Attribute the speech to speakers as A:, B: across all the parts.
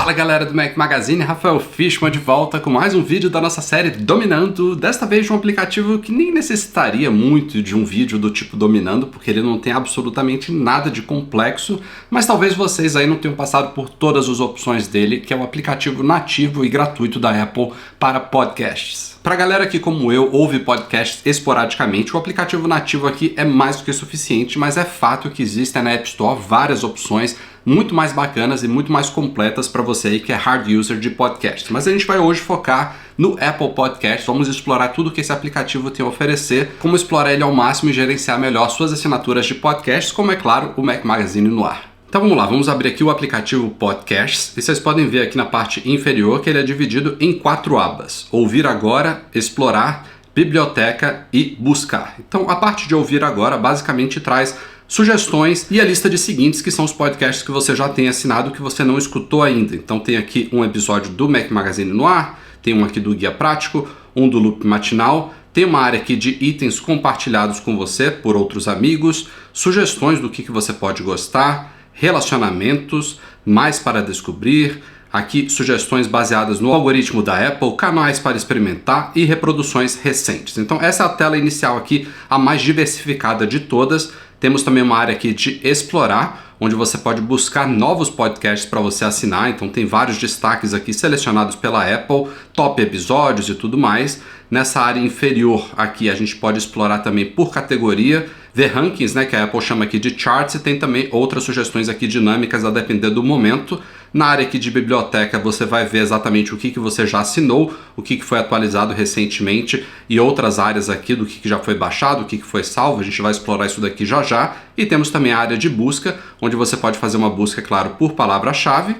A: Fala galera do Mac Magazine, Rafael Fishman de volta com mais um vídeo da nossa série Dominando, desta vez de um aplicativo que nem necessitaria muito de um vídeo do tipo Dominando, porque ele não tem absolutamente nada de complexo, mas talvez vocês aí não tenham passado por todas as opções dele, que é o aplicativo nativo e gratuito da Apple para podcasts. Pra galera que, como eu, ouve podcasts esporadicamente, o aplicativo nativo aqui é mais do que suficiente, mas é fato que existem na App Store várias opções muito mais bacanas e muito mais completas para você aí que é hard user de podcast. Mas a gente vai hoje focar no Apple Podcast, vamos explorar tudo que esse aplicativo tem a oferecer, como explorar ele ao máximo e gerenciar melhor suas assinaturas de podcasts, como é claro o Mac Magazine no ar. Então vamos lá, vamos abrir aqui o aplicativo Podcasts e vocês podem ver aqui na parte inferior que ele é dividido em 4 abas: Ouvir Agora, Explorar, Biblioteca e Buscar. Então a parte de Ouvir Agora basicamente traz sugestões e a lista de seguintes, que são os podcasts que você já tem assinado que você não escutou ainda. Então tem aqui um episódio do Mac Magazine no ar, tem um aqui do Guia Prático, um do Loop Matinal, tem uma área aqui de itens compartilhados com você por outros amigos, sugestões do que você pode gostar, relacionamentos, mais para descobrir, aqui sugestões baseadas no algoritmo da Apple, canais para experimentar e reproduções recentes. Então essa é a tela inicial aqui, a mais diversificada de todas. Temos também uma área aqui de explorar, onde você pode buscar novos podcasts para você assinar. Então tem vários destaques aqui selecionados pela Apple, top episódios e tudo mais. Nessa área inferior aqui a gente pode explorar também por categoria, ver rankings, né, que a Apple chama aqui de charts, e tem também outras sugestões aqui dinâmicas a depender do momento. Na área aqui de biblioteca você vai ver exatamente o que você já assinou, o que foi atualizado recentemente e outras áreas aqui do que já foi baixado, o que foi salvo. A gente vai explorar isso daqui já já. E temos também a área de busca, onde você pode fazer uma busca, claro, por palavra-chave,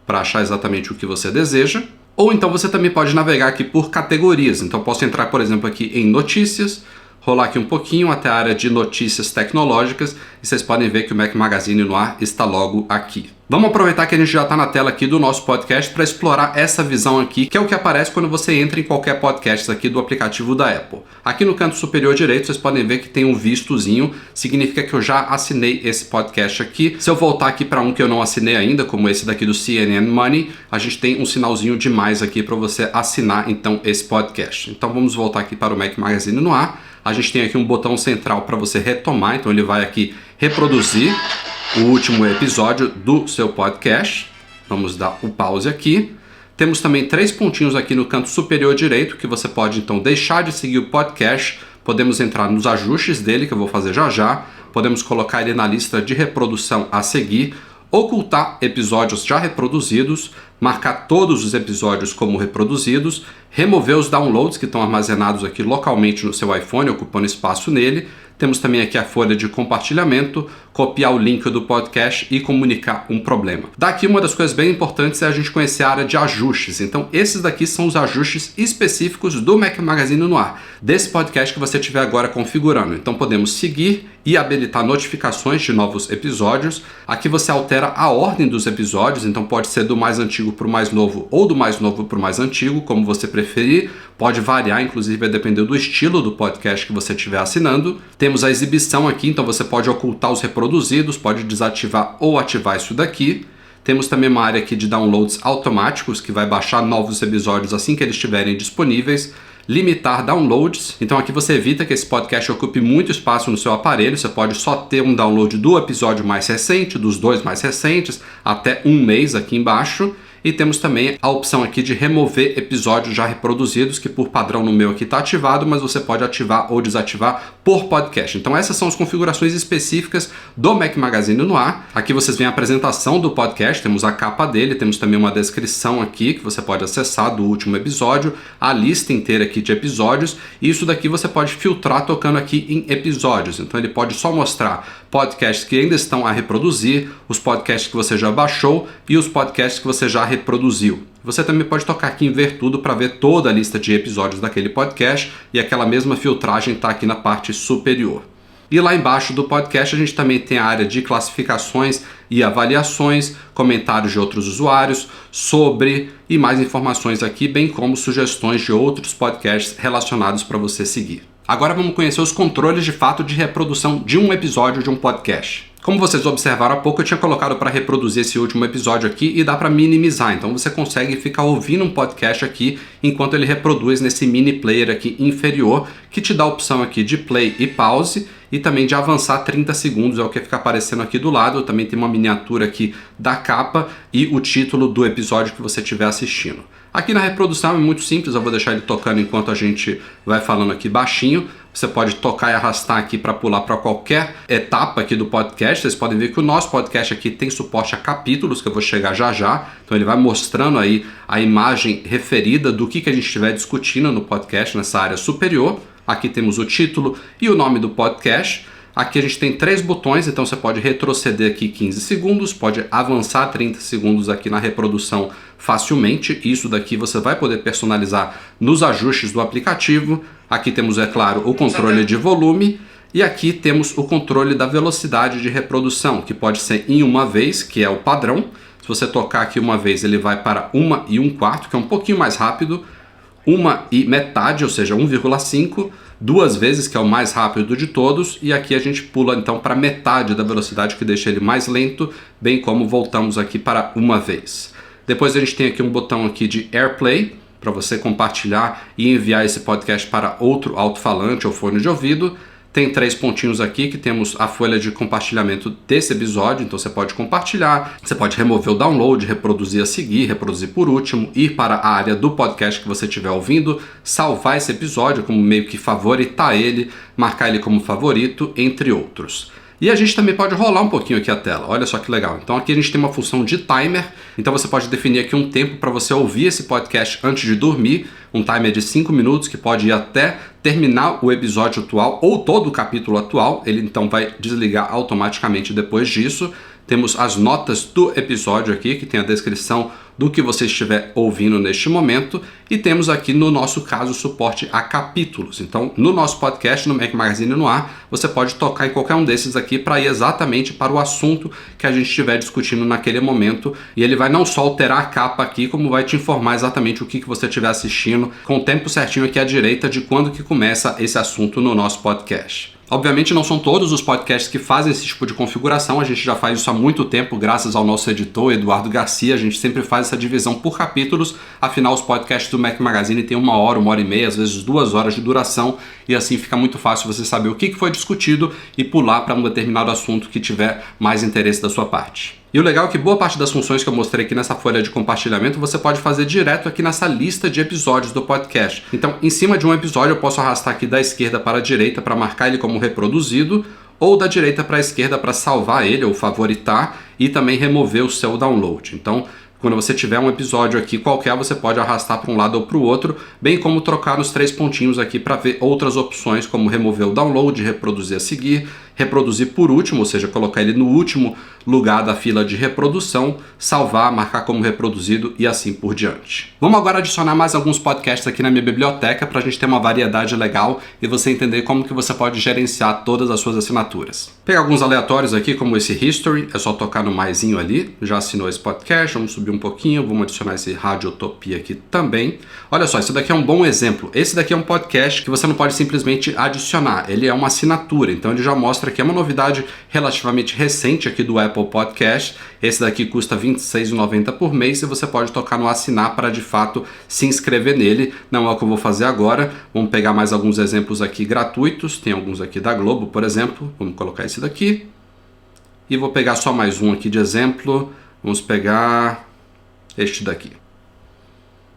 A: para achar exatamente o que você deseja. Ou então você também pode navegar aqui por categorias. Então posso entrar, por exemplo, aqui em notícias, rolar aqui um pouquinho até a área de notícias tecnológicas e vocês podem ver que o Mac Magazine no ar está logo aqui. Vamos aproveitar que a gente já está na tela aqui do nosso podcast para explorar essa visão aqui, que é o que aparece quando você entra em qualquer podcast aqui do aplicativo da Apple. Aqui no canto superior direito vocês podem ver que tem um vistozinho, significa que eu já assinei esse podcast aqui. Se eu voltar aqui para um que eu não assinei ainda, como esse daqui do CNN Money, a gente tem um sinalzinho de mais aqui para você assinar então esse podcast. Então vamos voltar aqui para o Mac Magazine no ar. A gente tem aqui um botão central para você retomar, então ele vai aqui reproduzir o último episódio do seu podcast. Vamos dar o pause aqui. Temos também 3 pontinhos aqui no canto superior direito que você pode então deixar de seguir o podcast. Podemos entrar nos ajustes dele, que eu vou fazer já já. Podemos colocar ele na lista de reprodução a seguir, ocultar episódios já reproduzidos, marcar todos os episódios como reproduzidos, remover os downloads que estão armazenados aqui localmente no seu iPhone, ocupando espaço nele. Temos também aqui a folha de compartilhamento, copiar o link do podcast e comunicar um problema. Daqui uma das coisas bem importantes é a gente conhecer a área de ajustes. Então esses daqui são os ajustes específicos do Mac Magazine no ar, desse podcast que você estiver agora configurando. Então podemos seguir e habilitar notificações de novos episódios. Aqui você altera a ordem dos episódios, então pode ser do mais antigo para o mais novo ou do mais novo para o mais antigo, como você preferir. Pode variar, inclusive vai depender do estilo do podcast que você estiver assinando. Temos a exibição aqui, então você pode ocultar os reproduzidos, pode desativar ou ativar isso daqui. Temos também uma área aqui de downloads automáticos, que vai baixar novos episódios assim que eles estiverem disponíveis. Limitar downloads, então aqui você evita que esse podcast ocupe muito espaço no seu aparelho. Você pode só ter um download do episódio mais recente, dos 2 mais recentes, até 1 mês aqui embaixo. E temos também a opção aqui de remover episódios já reproduzidos, que por padrão no meu aqui está ativado, mas você pode ativar ou desativar por podcast. Então essas são as configurações específicas do Mac Magazine no ar. Aqui vocês veem a apresentação do podcast, temos a capa dele, temos também uma descrição aqui que você pode acessar do último episódio, a lista inteira aqui de episódios, e isso daqui você pode filtrar tocando aqui em episódios. Então ele pode só mostrar podcasts que ainda estão a reproduzir, os podcasts que você já baixou e os podcasts que você já reproduziu. Você também pode tocar aqui em ver tudo para ver toda a lista de episódios daquele podcast, e aquela mesma filtragem está aqui na parte superior. E lá embaixo do podcast a gente também tem a área de classificações e avaliações, comentários de outros usuários sobre e mais informações aqui, bem como sugestões de outros podcasts relacionados para você seguir. Agora vamos conhecer os controles de fato de reprodução de um episódio de um podcast. Como vocês observaram há pouco, eu tinha colocado para reproduzir esse último episódio aqui e dá para minimizar. Então você consegue ficar ouvindo um podcast aqui enquanto ele reproduz nesse mini player aqui inferior, que te dá a opção aqui de play e pause e também de avançar 30 segundos, é o que fica aparecendo aqui do lado. Também tem uma miniatura aqui da capa e o título do episódio que você estiver assistindo. Aqui na reprodução é muito simples, eu vou deixar ele tocando enquanto a gente vai falando aqui baixinho. Você pode tocar e arrastar aqui para pular para qualquer etapa aqui do podcast. Vocês podem ver que o nosso podcast aqui tem suporte a capítulos, que eu vou chegar já já. Então ele vai mostrando aí a imagem referida do que a gente estiver discutindo no podcast nessa área superior. Aqui temos o título e o nome do podcast. Aqui a gente tem 3 botões, então você pode retroceder aqui 15 segundos, pode avançar 30 segundos aqui na reprodução facilmente. Isso daqui você vai poder personalizar nos ajustes do aplicativo. Aqui temos, é claro, o controle de volume e aqui temos o controle da velocidade de reprodução, que pode ser em uma vez, que é o padrão. Se você tocar aqui uma vez, ele vai para 1 1/4, que é um pouquinho mais rápido, 1 1/2, ou seja, 1,5, 2 vezes, que é o mais rápido de todos, e aqui a gente pula então para metade da velocidade, que deixa ele mais lento, bem como voltamos aqui para 1 vez. Depois a gente tem aqui um botão aqui de AirPlay, para você compartilhar e enviar esse podcast para outro alto-falante ou fone de ouvido. Tem 3 pontinhos aqui que temos a folha de compartilhamento desse episódio, então você pode compartilhar, você pode remover o download, reproduzir a seguir, reproduzir por último, ir para a área do podcast que você estiver ouvindo, salvar esse episódio como meio que favoritar ele, marcar ele como favorito, entre outros. E a gente também pode rolar um pouquinho aqui a tela, olha só que legal. Então aqui a gente tem uma função de timer, então você pode definir aqui um tempo para você ouvir esse podcast antes de dormir, um timer de 5 minutos que pode ir até terminar o episódio atual ou todo o capítulo atual, ele então vai desligar automaticamente depois disso. Temos as notas do episódio aqui, que tem a descrição do que você estiver ouvindo neste momento, e temos aqui no nosso caso suporte a capítulos. Então no nosso podcast, no Mac Magazine no Ar, você pode tocar em qualquer um desses aqui para ir exatamente para o assunto que a gente estiver discutindo naquele momento, e ele vai não só alterar a capa aqui, como vai te informar exatamente o que você estiver assistindo, com o tempo certinho aqui à direita de quando que começa esse assunto no nosso podcast. Obviamente não são todos os podcasts que fazem esse tipo de configuração, a gente já faz isso há muito tempo, graças ao nosso editor Eduardo Garcia, a gente sempre faz essa divisão por capítulos, afinal os podcasts do Mac Magazine têm 1 hora, 1 hora e meia, às vezes 2 horas de duração, e assim fica muito fácil você saber o que foi discutido e pular para um determinado assunto que tiver mais interesse da sua parte. E o legal é que boa parte das funções que eu mostrei aqui nessa folha de compartilhamento você pode fazer direto aqui nessa lista de episódios do podcast. Então, em cima de um episódio eu posso arrastar aqui da esquerda para a direita para marcar ele como reproduzido, ou da direita para a esquerda para salvar ele ou favoritar e também remover o seu download. Então, quando você tiver um episódio aqui qualquer, você pode arrastar para um lado ou para o outro, bem como trocar nos 3 pontinhos aqui para ver outras opções, como remover o download, reproduzir a seguir, reproduzir por último, ou seja, colocar ele no último lugar da fila de reprodução, salvar, marcar como reproduzido e assim por diante. Vamos agora adicionar mais alguns podcasts aqui na minha biblioteca para a gente ter uma variedade legal e você entender como que você pode gerenciar todas as suas assinaturas. Pegar alguns aleatórios aqui, como esse History, é só tocar no maisinho ali, já assinou esse podcast, vamos subir um pouquinho, vamos adicionar esse Radiotopia aqui também. Olha só, esse daqui é um bom exemplo. Esse daqui é um podcast que você não pode simplesmente adicionar, ele é uma assinatura, então ele já mostra que é uma novidade relativamente recente aqui do Apple Podcast. Esse daqui custa R$ 26,90 por mês e você pode tocar no assinar para de fato se inscrever nele. Não é o que eu vou fazer agora. Vamos pegar mais alguns exemplos aqui gratuitos. Tem alguns aqui da Globo, por exemplo. Vamos colocar esse daqui. E vou pegar só mais um aqui de exemplo. Vamos pegar este daqui.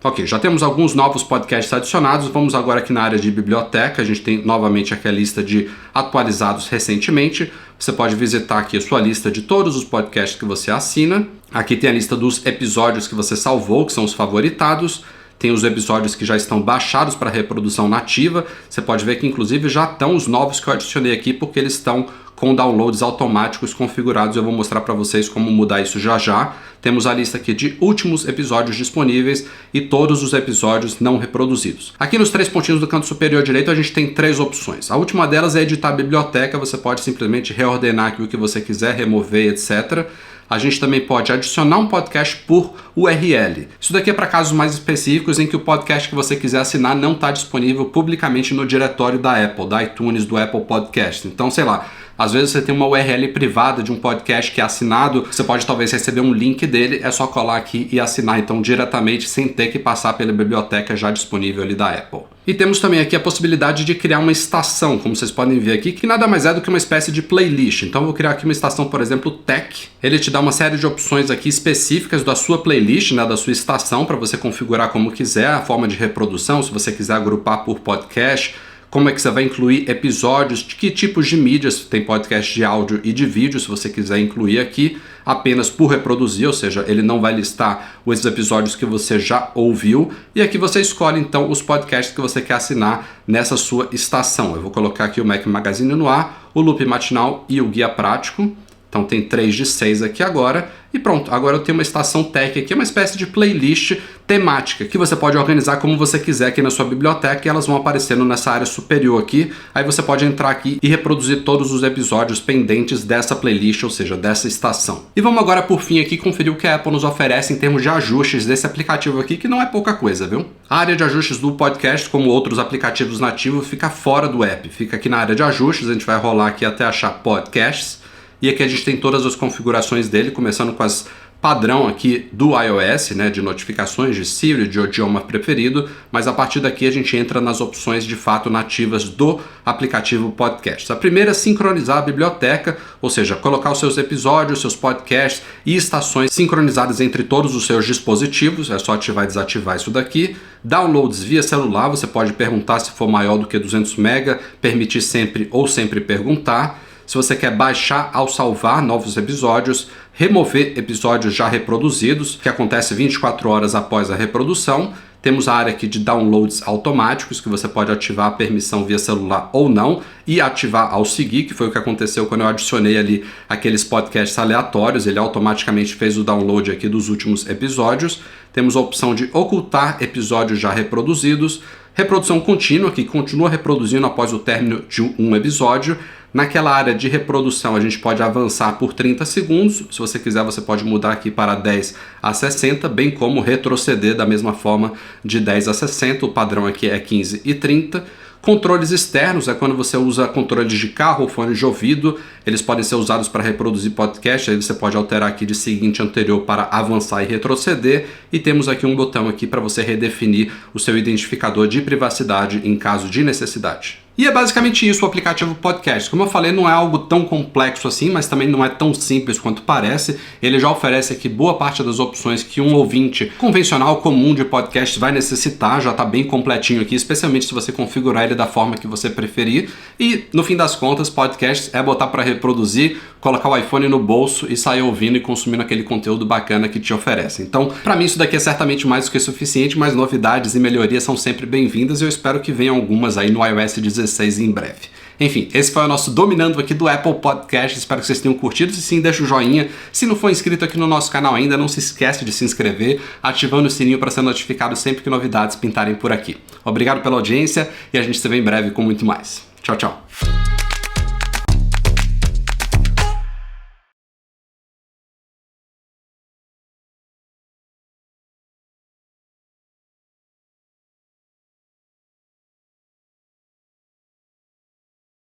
A: Ok, já temos alguns novos podcasts adicionados, vamos agora aqui na área de biblioteca, a gente tem novamente aqui a lista de atualizados recentemente, você pode visitar aqui a sua lista de todos os podcasts que você assina, aqui tem a lista dos episódios que você salvou, que são os favoritados, tem os episódios que já estão baixados para reprodução nativa, você pode ver que inclusive já estão os novos que eu adicionei aqui, porque eles estão com downloads automáticos configurados. Eu vou mostrar para vocês como mudar isso já já. Temos a lista aqui de últimos episódios disponíveis e todos os episódios não reproduzidos. Aqui nos 3 pontinhos do canto superior direito a gente tem 3 opções. A última delas é editar a biblioteca, você pode simplesmente reordenar aqui o que você quiser, remover, etc. A gente também pode adicionar um podcast por URL. Isso daqui é para casos mais específicos em que o podcast que você quiser assinar não está disponível publicamente no diretório da Apple, da iTunes, do Apple Podcast. Então, sei lá, às vezes você tem uma URL privada de um podcast que é assinado, você pode talvez receber um link dele, é só colar aqui e assinar então diretamente sem ter que passar pela biblioteca já disponível ali da Apple. E temos também aqui a possibilidade de criar uma estação, como vocês podem ver aqui, que nada mais é do que uma espécie de playlist. Então eu vou criar aqui uma estação, por exemplo, Tech. Ele te dá uma série de opções aqui específicas da sua playlist, né, da sua estação, para você configurar como quiser, a forma de reprodução, se você quiser agrupar por podcast, como é que você vai incluir episódios, de que tipos de mídias, tem podcast de áudio e de vídeo, se você quiser incluir aqui, apenas por reproduzir, ou seja, ele não vai listar os episódios que você já ouviu, e aqui você escolhe então os podcasts que você quer assinar nessa sua estação. Eu vou colocar aqui o Mac Magazine no ar, o Loop Matinal e o Guia Prático. Então tem 3 de 6 aqui agora. E pronto, agora eu tenho uma estação Tech aqui, uma espécie de playlist temática, que você pode organizar como você quiser aqui na sua biblioteca e elas vão aparecendo nessa área superior aqui. Aí você pode entrar aqui e reproduzir todos os episódios pendentes dessa playlist, ou seja, dessa estação. E vamos agora por fim aqui conferir o que a Apple nos oferece em termos de ajustes desse aplicativo aqui, que não é pouca coisa, viu? A área de ajustes do podcast, como outros aplicativos nativos, fica fora do app. Fica aqui na área de ajustes, a gente vai rolar aqui até achar podcasts. E aqui a gente tem todas as configurações dele, começando com as padrão aqui do iOS, né, de notificações de Siri, de idioma preferido, mas a partir daqui a gente entra nas opções de fato nativas do aplicativo Podcast. A primeira é sincronizar a biblioteca, ou seja, colocar os seus episódios, seus podcasts e estações sincronizadas entre todos os seus dispositivos, é só ativar e desativar isso daqui. Downloads via celular, você pode perguntar se for maior do que 200 MB, permitir sempre ou sempre perguntar. Se você quer baixar ao salvar novos episódios, remover episódios já reproduzidos, que acontece 24 horas após a reprodução. Temos a área aqui de downloads automáticos, que você pode ativar a permissão via celular ou não, e ativar ao seguir, que foi o que aconteceu quando eu adicionei ali aqueles podcasts aleatórios, ele automaticamente fez o download aqui dos últimos episódios. Temos a opção de ocultar episódios já reproduzidos, reprodução contínua, que continua reproduzindo após o término de um episódio. Naquela área de reprodução a gente pode avançar por 30 segundos, se você quiser você pode mudar aqui para 10 a 60, bem como retroceder da mesma forma de 10 a 60, o padrão aqui é 15 e 30. Controles externos é quando você usa controles de carro ou fones de ouvido, eles podem ser usados para reproduzir podcast, aí você pode alterar aqui de seguinte a anterior para avançar e retroceder, e temos aqui um botão aqui para você redefinir o seu identificador de privacidade em caso de necessidade. E é basicamente isso o aplicativo Podcast. Como eu falei, não é algo tão complexo assim, mas também não é tão simples quanto parece. Ele já oferece aqui boa parte das opções que um ouvinte convencional, comum de podcast vai necessitar, já está bem completinho aqui, especialmente se você configurar ele da forma que você preferir. E, no fim das contas, podcast é botar para reproduzir, colocar o iPhone no bolso e sair ouvindo e consumindo aquele conteúdo bacana que te oferece. Então, para mim isso daqui é certamente mais do que suficiente, mas novidades e melhorias são sempre bem-vindas e eu espero que venham algumas aí no iOS 16 em breve. Enfim, esse foi o nosso Dominando aqui do Apple Podcast, espero que vocês tenham curtido, se sim, deixa o joinha, se não for inscrito aqui no nosso canal ainda, não se esquece de se inscrever, ativando o sininho para ser notificado sempre que novidades pintarem por aqui. Obrigado pela audiência e a gente se vê em breve com muito mais. Tchau, tchau!